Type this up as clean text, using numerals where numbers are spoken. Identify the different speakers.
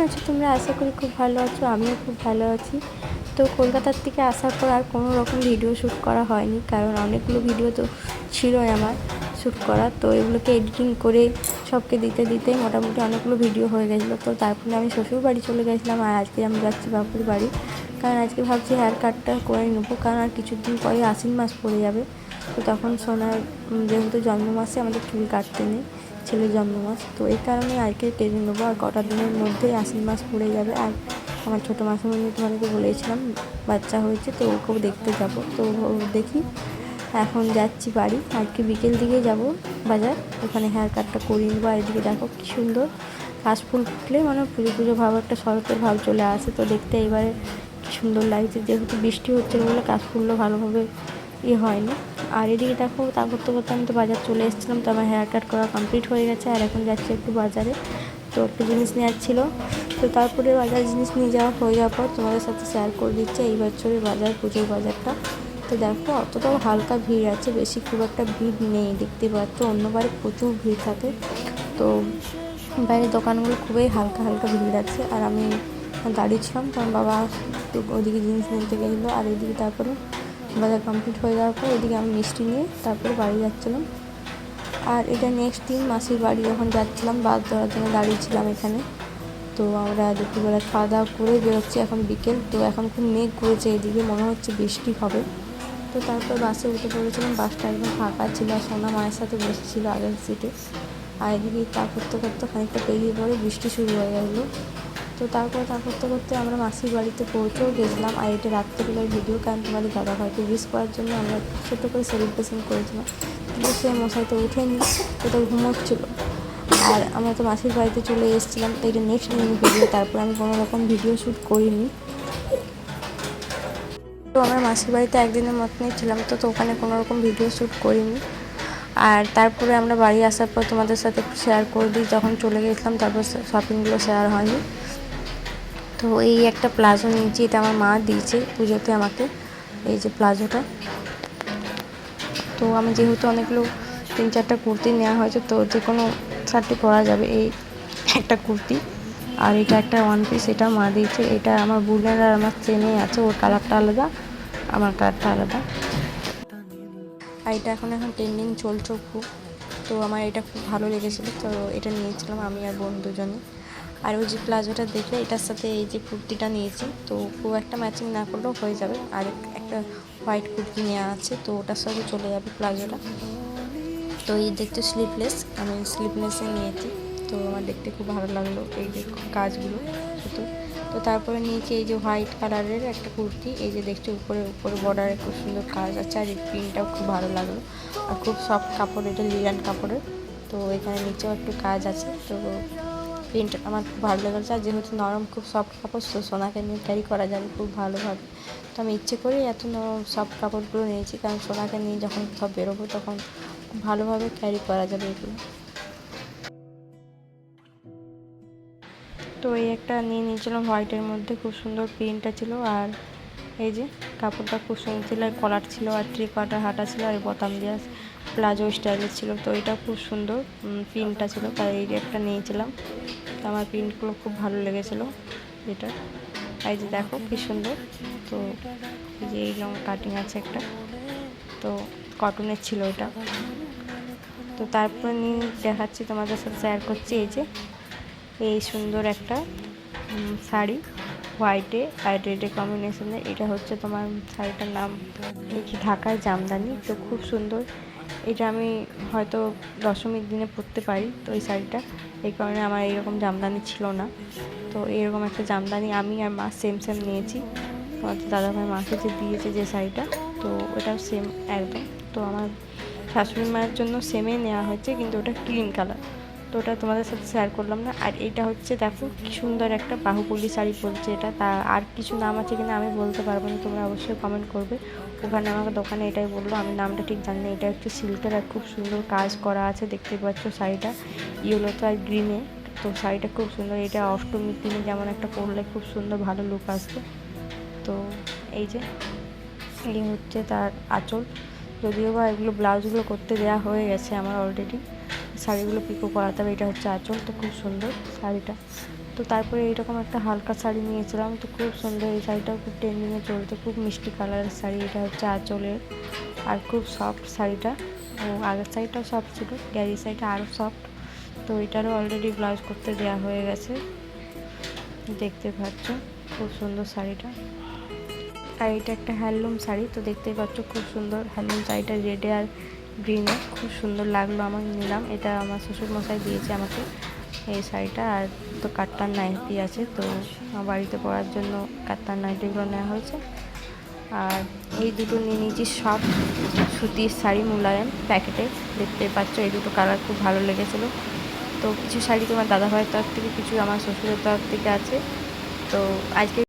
Speaker 1: আছো তোমরা? আশা করি খুব ভালো আছো, আমিও খুব ভালো আছি। তো কলকাতার থেকে আসার পর আর কোনো রকম ভিডিও শ্যুট করা হয়নি, কারণ অনেকগুলো ভিডিও তো ছিলই আমার শ্যুট করা। তো এগুলোকে এডিটিং করে সবকে দিতে দিতে মোটামুটি অনেকগুলো ভিডিও হয়ে গেছিলো। তো তারপরে আমি শ্বশুর বাড়ি চলে গেছিলাম, আর আজকে আমি যাচ্ছি বাপুর বাড়ি। কারণ আজকে ভাবছি হেয়ার কাটটা করে নেবো, কারণ আর কিছুদিন পরে আশ্বিন মাস পড়ে যাবে। তো তখন সোনার যেহেতু জন্ম মাসে আমাদের চুল কাটতে নেই, ছেলের জন্ম মাস, তো এই কারণে আজকে কেটে নেবো। আর কটা দিনের মধ্যেই আশ্বিন মাস পড়ে যাবে। আর আমার ছোটো মাসিমণি তোমাদেরকে বলেছিলাম বাচ্চা হয়েছে, তো ওকেও দেখতে যাবো। তো দেখি এখন যাচ্ছি বাড়ি, আজকে বিকেল দিকে যাব বাজার, ওখানে হেয়ার কাটটা করিয়ে নেবো। আর এদিকে দেখো কী সুন্দর কাশফুল ফুটলে মানে পুজো পুজো ভাব, একটা শরতের ভাব চলে আসে। তো দেখতে এবারে কী সুন্দর লাগছে, যেহেতু বৃষ্টি হচ্ছে বলে কাশফুলও ভালোভাবে হয়নি। আর এদিকে দেখো তা করতে করতে আমি তো বাজার চলে এসেছিলাম। তো আমার হেয়ার কাট করা কমপ্লিট হয়ে গেছে, আর এখন যাচ্ছি একটু বাজারে। তো একটু জিনিস নেওয়ার ছিল, তো তারপরে বাজার জিনিস নিয়ে যাওয়া হয়ে যাওয়ার পর তোমাদের সাথে শেয়ার করে দিচ্ছে এই বছরের বাজার, পুজোর বাজারটা। তো দেখো অতটাও হালকা ভিড় আছে, বেশি খুব একটা ভিড় নেই, দেখতে পাচ্ছ। অন্যবারে প্রচুর ভিড় থাকে, তো বাইরের দোকানগুলো খুবই হালকা হালকা ভিড় আছে। আর আমি দাঁড়িয়েছিলাম, কারণ বাবা ওদিকে জিনিস নিতে গেছিলো। আর এদিকে তারপরে বাজার কমপ্লিট হয়ে যাওয়ার পর এদিকে আমি মিষ্টি নিয়ে তারপরে বাড়ি যাচ্ছিলাম। আর এটা নেক্সট দিন মাসির বাড়ি যখন যাচ্ছিলাম, বাস ধরার জন্য দাঁড়িয়েছিলাম এখানে। তো আমরা দুপুরবেলা খাওয়া দাওয়া করে বেরোচ্ছি, এখন বিকেল। তো এখন খুব মেঘ করেছে, এদিকে মনে হচ্ছে বৃষ্টি হবে। তো তারপর বাসে উঠে পড়েছিলাম, বাসটা একদম ফাঁকা ছিল, আর সোনা মায়ের সাথে বসেছিল আগের সিটে। আর এদিকে তা করতে করতে খানিকটা পেরিয়ে পরে বৃষ্টি শুরু হয়ে গেলো। তো তারপর তা করতে করতে আমরা মাসির বাড়িতে পৌঁছেও গেছিলাম। আর এটা রাত্রেবেলার ভিডিও, কারণ তোমাদের দাদাভাইকে উইশ করার জন্য আমরা ছোটো করে সেলিব্রেশন করেছিলাম। কিন্তু সে মশাই তো উঠেনি, তো তো ঘুমোচ্ছিল। আর আমরা তো মাসির বাড়িতে চলে এসেছিলাম, তো এটা নেক্সট দিনের ভিডিও। তারপর আমি কোনো রকম ভিডিও শ্যুট করিনি। তো আমরা মাসির বাড়িতে একদিনের মতনই ছিলাম, তো ওখানে কোনো রকম ভিডিও শ্যুট করিনি। আর তারপরে আমরা বাড়ি আসার পর তোমাদের সাথে একটু শেয়ার করে দিই, যখন চলে গেছিলাম তারপর শপিংগুলো শেয়ার হয়নি। তো এই একটা প্লাজো নিয়েছি, এটা আমার মা দিয়েছে পুজোতে আমাকে, এই যে প্লাজোটা। তো আমি যেহেতু অনেকগুলো 3-4টা কুর্তি নেওয়া হয়েছে, তো যে কোনো শার্টটি পরা যাবে এই একটা কুর্তি। আর এটা একটা ওয়ান পিস, এটা মা দিয়েছে। এটা আমার বোনের আর আমার চেনে আছে, ওর কালারটা আলাদা, আমার কালারটা আলাদা। আর এটা এখন ট্রেন্ডিং চলছে খুব, তো আমার এটা খুব ভালো লেগেছিলো, তো এটা নিয়েছিলাম আমি আর বোন দুজনে। আর ওই যে প্লাজোটা দেখলে এটার সাথে এই যে কুর্তিটা নিয়েছি, তো খুব একটা ম্যাচিং না করলেও হয়ে যাবে। আর একটা হোয়াইট কুর্তি নেওয়া আছে, তো ওটার সাথে চলে যাবে প্লাজোটা। তো এই দেখতে স্লিভলেস, আমি স্লিভলেসে নিয়েছি, তো আমার দেখতে খুব ভালো লাগলো এই যে কাজগুলো ছোটো। তো তারপরে নিয়েছি এই যে হোয়াইট কালারের একটা কুর্তি, এই যে দেখছি উপরে উপরে বর্ডারে খুব সুন্দর কাজ আছে। আর এই প্রিন্টটাও খুব ভালো লাগলো, আর খুব সফট কাপড়, এটা লিলান কাপড়ের। তো এখানে নিচেও একটু কাজ আছে, তো প্রিন্ট আমার খুব ভালো লেগেছে। আর যেহেতু নরম খুব সফট কাপড়, তো সোনাকে নিয়ে ক্যারি করা যাবে খুব ভালোভাবে। তো আমি ইচ্ছে করেই এত সফট কাপড়গুলো নিয়েছি, কারণ সোনাকে নিয়ে যখন সব বেরোবো তখন ভালোভাবে ক্যারি করা যাবে এগুলো। তো এই একটা নিয়ে নিয়েছিলাম হোয়াইটের মধ্যে, খুব সুন্দর প্রিন্টটা ছিল। আর এই যে কাপড়টা খুব সুন্দর ছিল, আর কলার ছিল, আর ট্রিকোয়াটার হাতা ছিল, আর বোতাম দেওয়া প্লাজো স্টাইলের ছিল। তো এটা খুব সুন্দর প্রিন্টটা ছিল, তাই এই যে একটা নিয়েছিলাম। তো আমার প্রিন্টগুলো খুব ভালো লেগেছিলো এটা। এই যে দেখো কি সুন্দর, তো এই যে এই লং কাটিং আছে একটা, তো কটনের ছিল এটা। তো তারপরে নিয়ে দেখাচ্ছি তোমাদের সাথে শেয়ার করছি এই যে এই সুন্দর একটা শাড়ি, হোয়াইটে আর রেডে কম্বিনেশনে। এটা হচ্ছে তোমার শাড়িটার নাম হচ্ছে ঢাকায় জামদানি। তো খুব সুন্দর, এটা আমি হয়তো দশমীর দিনে পরতে পারি। তো এই শাড়িটা এই কারণে আমার এইরকম জামদানি ছিল না, তো এরকম একটা জামদানি আমি আর মা সেম সেম নিয়েছি। তোমার দাদাভাই মাকে যে দিয়েছে যে শাড়িটা, তো ওটাও সেম একদম। তো আমার শাশুড়ি মায়ের জন্য সেমই নেওয়া হয়েছে, কিন্তু ওটা ক্রিম কালার, তো ওটা তোমাদের সাথে শেয়ার করলাম না। আর এটা হচ্ছে দেখো কি সুন্দর একটা বাহুবলী শাড়ি পরছে এটা। তা আর কিছু নাম আছে কিনা আমি বলতে পারবো না, তোমরা অবশ্যই কমেন্ট করবে। ওখানে আমাকে দোকানে এটাই বললো, আমি নামটা ঠিক জানি না। এটা হচ্ছে সিল্কের, আর খুব সুন্দর কাজ করা আছে, দেখতে পাচ্ছ শাড়িটা ইয়েলোতে আর গ্রিনে। তো শাড়িটা খুব সুন্দর, এটা অষ্টমীর দিনে যেমন একটা পরলে খুব সুন্দর ভালো লুক আসবে। তো এই যে এই হচ্ছে তার আঁচল, যদিও বা এগুলো ব্লাউজগুলো করতে দেওয়া হয়ে গেছে আমার অলরেডি, শাড়িগুলো পিকো করাতে হবে। এটা হচ্ছে আঁচল, তো খুব সুন্দর শাড়িটা। তো তারপরে এইরকম একটা হালকা শাড়ি নিয়েছিলাম, তো খুব সুন্দর এই শাড়িটাও খুব ট্রেন্ডিংয়ে চলছে, খুব মিষ্টি কালারের শাড়ি। এটা হচ্ছে আঁচলের, আর খুব সফট শাড়িটা। ও আগের শাড়িটাও সফট ছিল, এই শাড়িটা আরও সফট। তো এটারও অলরেডি ব্লাউজ করতে দেওয়া হয়ে গেছে, দেখতে পাচ্ছ খুব সুন্দর শাড়িটা। আর এটা একটা হ্যান্ডলুম শাড়ি, তো দেখতেই পাচ্ছ খুব সুন্দর হ্যান্ডলুম শাড়িটা, রেডে আর গ্রিনে খুব সুন্দর লাগলো আমার, নিলাম। এটা আমার শ্বশুরমশাই দিয়েছে আমাকে এই শাড়িটা। আর তো কাতান নাইটি আছে, তো বাড়িতে পরার জন্য কাতান নাইটিগুলো নেওয়া হয়েছে। আর এই দুটো নিয়ে নিয়েছি সফট সুতির শাড়ি, মুলায়ম প্যাকেটে। দেখতে পাচ্ছ এই দুটো কালার খুব ভালো লেগেছিলো। তো কিছু শাড়ি তোমার দাদাভাইয়ের তরফ থেকে, কিছু আমার শ্বশুরের তরফ থেকে আছে। তো আজকে